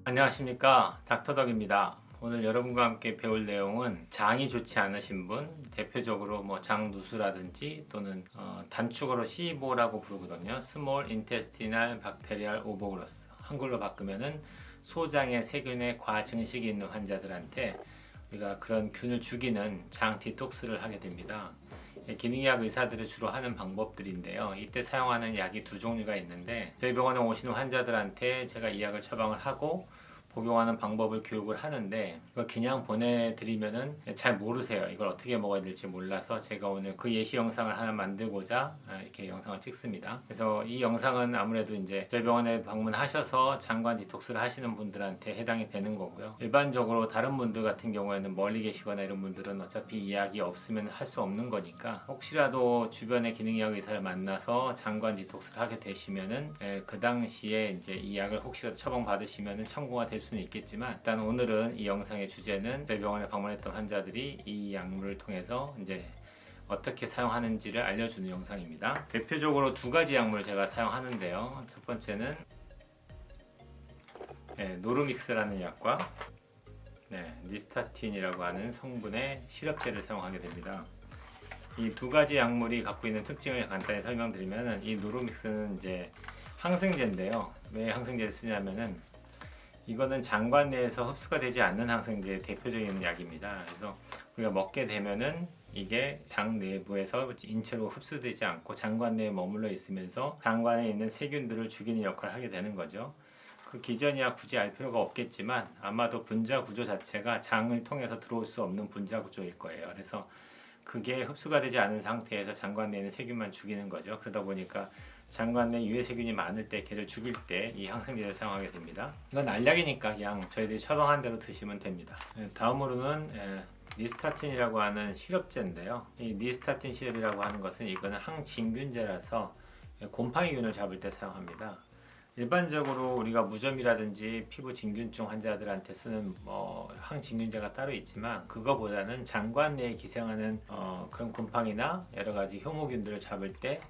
안녕하십니까, 닥터덕입니다. 오늘 여러분과 함께 배울 내용은 장이 좋지 않으신 분, 대표적으로 장누수라든지 또는 단축어로 CIBO라고 부르거든요. Small Intestinal Bacterial Overgrowth. 한글로 바꾸면은 소장에 세균의 과증식이 있는 환자들한테 우리가 그런 균을 죽이는 장 디톡스를 하게 됩니다. 기능의학 의사들이 주로 하는 방법들인데요. 이때 사용하는 약이 두 종류가 있는데 저희 병원에 오시는 환자들한테 제가 이 약을 처방을 하고 복용하는 방법을 교육을 하는데 이걸 그냥 보내드리면은 잘 모르세요. 이걸 어떻게 먹어야 될지 몰라서 제가 오늘 그 예시 영상을 하나 만들고자 이렇게 영상을 찍습니다. 그래서 이 영상은 아무래도 이제 저희 병원에 방문하셔서 장관 디톡스를 하시는 분들한테 해당이 되는 거고요. 일반적으로 다른 분들 같은 경우에는 멀리 계시거나 이런 분들은 어차피 이 약이 없으면 할 수 없는 거니까 혹시라도 주변의 기능의학 의사를 만나서 장관 디톡스를 하게 되시면은 그 당시에 이제 이 약을 혹시라도 처방 받으시면은 참고가 될 수는 있겠지만 일단 오늘은 이 영상의 주제는 저희 병원에 방문했던 환자들이 이 약물을 통해서 이제 어떻게 사용하는지를 알려주는 영상입니다. 대표적으로 두 가지 약물을 제가 사용하는데요. 첫 번째는 노르믹스라는 약과 니스타틴이라고 하는 성분의 시럽제를 사용하게 됩니다. 이 두 가지 약물이 갖고 있는 특징을 간단히 설명드리면 이 노르믹스는 이제 항생제인데요. 왜 항생제를 쓰냐면은 이거는 장관 내에서 흡수가 되지 않는 항생제의 대표적인 약입니다. 그래서 우리가 먹게 되면은 이게 장 내부에서 인체로 흡수되지 않고 장관 내에 머물러 있으면서 장관에 있는 세균들을 죽이는 역할을 하게 되는 거죠. 그 기전이야 굳이 알 필요가 없겠지만 아마도 분자 구조 자체가 장을 통해서 들어올 수 없는 분자 구조일 거예요. 그래서 그게 흡수가 되지 않은 상태에서 장관 내에 있는 세균만 죽이는 거죠. 그러다 보니까 장관 내 유해 세균이 많을 때 걔를 죽일 때 이 항생제를 사용하게 됩니다. 이건 알약이니까 그냥 저희들이 처방한 대로 드시면 됩니다. 다음으로는 니스타틴이라고 하는 시럽제인데요. 이 니스타틴 시럽이라고 하는 것은 이거는 항진균제라서 곰팡이균을 잡을 때 사용합니다. 일반적으로 우리가 무좀이라든지 피부 진균증 환자들한테 쓰는 항진균제가 따로 있지만 그거보다는 장관 내에 기생하는 그런 곰팡이나 여러 가지 효모균들을 잡을 때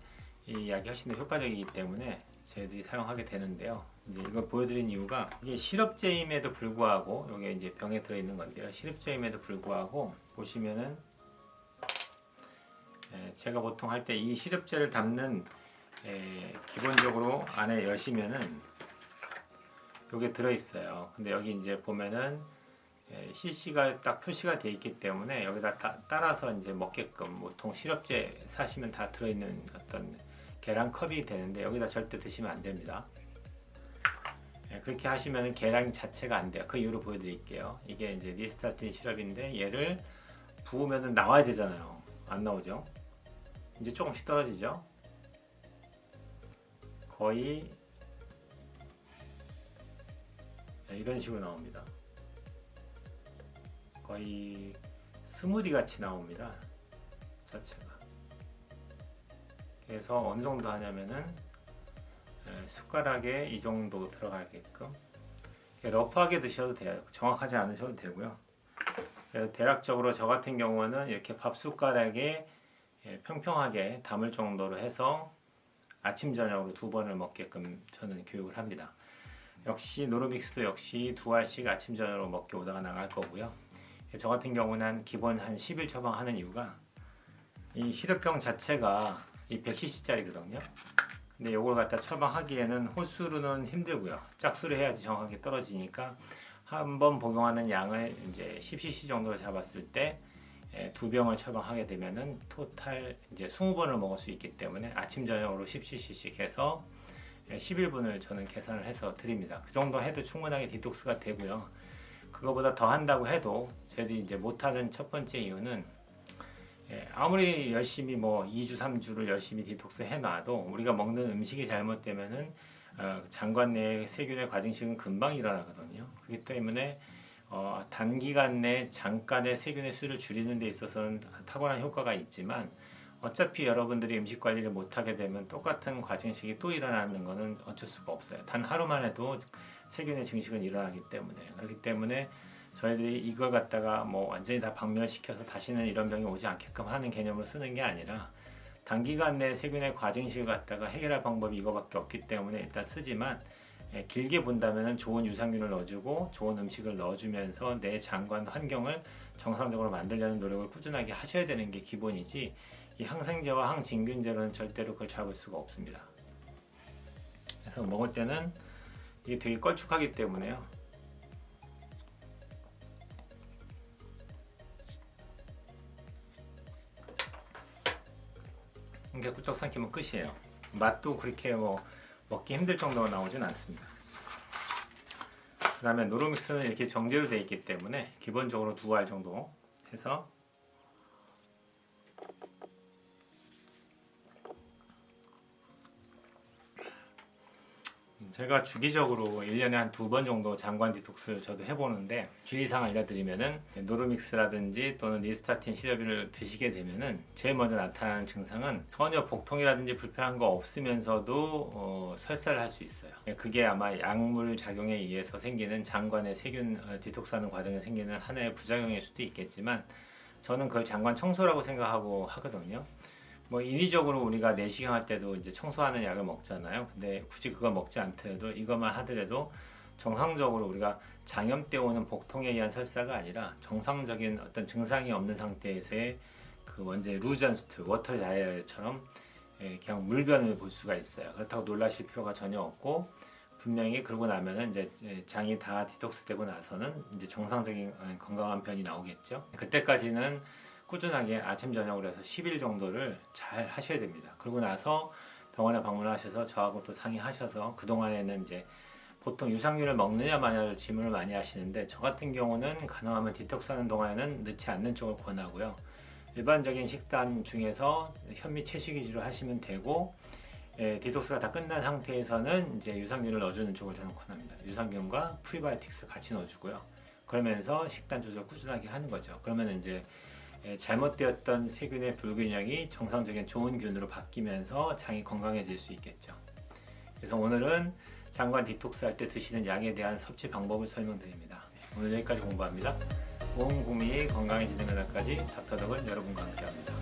이 약이 훨씬 더 효과적이기 때문에 저희들이 사용하게 되는데요. 이제 이걸 보여드린 이유가 이게 시럽제임에도 불구하고 이게 이제 병에 들어있는 건데요. 시럽제임에도 불구하고 보시면은 제가 보통 할 때 이 시럽제를 담는 기본적으로 안에 여시면은 여기 들어있어요. 근데 여기 이제 보면은 CC가 딱 표시가 되어 있기 때문에 여기다 따라서 이제 먹게끔 보통 시럽제 사시면 다 들어있는 어떤 계란컵이 되는데 여기다 절대 드시면 안 됩니다. 그렇게 하시면 계란 자체가 안 돼요. 그 이유로 보여드릴게요. 이게 이제 니스타틴 시럽인데 얘를 부으면 나와야 되잖아요. 안 나오죠? 이제 조금씩 떨어지죠? 거의 이런 식으로 나옵니다. 거의 스무디 같이 나옵니다. 자체가. 그래서 어느 정도 하냐면은 숟가락에 이 정도 들어가게끔 러프하게 드셔도 돼요. 정확하지 않으셔도 되고요. 그래서 대략적으로 저 같은 경우는 이렇게 밥 숟가락에 평평하게 담을 정도로 해서 아침 저녁으로 두 번을 먹게끔 저는 교육을 합니다. 역시 노르믹스도 역시 두 알씩 아침 저녁으로 먹게 오다가 나갈 거고요. 저 같은 경우는 기본 한 10일 처방하는 이유가 이 시럽병 자체가 이 100cc짜리거든요. 근데 이걸 갖다 처방하기에는 홀수로는 힘들고요. 짝수로 해야지 정확하게 떨어지니까 한 번 복용하는 양을 이제 10cc 정도로 잡았을 때 두 병을 처방하게 되면은 토탈 이제 20번을 먹을 수 있기 때문에 아침 저녁으로 10cc씩 해서 11분을 저는 계산을 해서 드립니다. 그 정도 해도 충분하게 디톡스가 되고요. 그거보다 더 한다고 해도 저희들이 이제 못하는 첫 번째 이유는 아무리 열심히 2주 3주를 열심히 디톡스 해놔도 우리가 먹는 음식이 잘못되면은 장관 내 세균의 과증식은 금방 일어나거든요. 그렇기 때문에 단기간 내 잠깐의 세균의 수를 줄이는 데 있어서는 탁월한 효과가 있지만 어차피 여러분들이 음식 관리를 못하게 되면 똑같은 과증식이 또 일어나는 것은 어쩔 수가 없어요. 단 하루만 해도 세균의 증식은 일어나기 때문에 그렇기 때문에 저희들이 이걸 갖다가 완전히 다 박멸시켜서 다시는 이런 병이 오지 않게끔 하는 개념으로 쓰는 게 아니라 단기간 내 세균의 과증식을 갖다가 해결할 방법이 이거밖에 없기 때문에 일단 쓰지만 길게 본다면 좋은 유산균을 넣어주고 좋은 음식을 넣어주면서 내 장관 환경을 정상적으로 만들려는 노력을 꾸준하게 하셔야 되는 게 기본이지, 이 항생제와 항진균제로는 절대로 그걸 잡을 수가 없습니다. 그래서 먹을 때는 이게 되게 걸쭉하기 때문에요. 이렇게 꿀떡 삼키면 끝이에요. 맛도 그렇게 뭐 먹기 힘들 정도로 나오진 않습니다. 그 다음에 노로믹스는 이렇게 정제로 되어 있기 때문에 기본적으로 2알 정도 해서 제가 주기적으로 1년에 한 2번 정도 장관 디톡스를 저도 해보는데, 주의사항 알려드리면은 노르믹스라든지 또는 니스타틴 시럽을 드시게 되면은 제일 먼저 나타나는 증상은 전혀 복통이라든지 불편한 거 없으면서도 설사를 할 수 있어요. 그게 아마 약물 작용에 의해서 생기는 장관의 세균 디톡스하는 과정에 생기는 하나의 부작용일 수도 있겠지만, 저는 그걸 장관 청소라고 생각하고 하거든요. 뭐 인위적으로 우리가 내시경 할 때도 이제 청소하는 약을 먹잖아요. 근데 굳이 그거 먹지 않더라도 이것만 하더라도 정상적으로 우리가 장염 때 오는 복통에 의한 설사가 아니라 정상적인 어떤 증상이 없는 상태에서의 그 원제 루전스트, 워터 다이어처럼 그냥 물변을 볼 수가 있어요. 그렇다고 놀라실 필요가 전혀 없고, 분명히 그러고 나면은 이제 장이 다 디톡스 되고 나서는 이제 정상적인 건강한 변이 나오겠죠. 그때까지는 꾸준하게 아침 저녁으로 해서 10일 정도를 잘 하셔야 됩니다. 그러고 나서 병원에 방문하셔서 저하고 또 상의하셔서, 그동안에는 이제 보통 유산균을 먹느냐 마냐를 질문을 많이 하시는데, 저 같은 경우는 가능하면 디톡스 하는 동안에는 넣지 않는 쪽을 권하고요. 일반적인 식단 중에서 현미 채식 위주로 하시면 되고, 디톡스가 다 끝난 상태에서는 이제 유산균을 넣어주는 쪽을 저는 권합니다. 유산균과 프리바이오틱스 같이 넣어주고요. 그러면서 식단 조절 꾸준하게 하는 거죠. 그러면 이제 잘못되었던 세균의 불균형이 정상적인 좋은 균으로 바뀌면서 장이 건강해질 수 있겠죠. 그래서 오늘은 장관 디톡스 할 때 드시는 약에 대한 섭취 방법을 설명드립니다. 오늘 여기까지 공부합니다. 온 국민이 건강해지는 그날까지 닥터덕은 여러분과 함께합니다.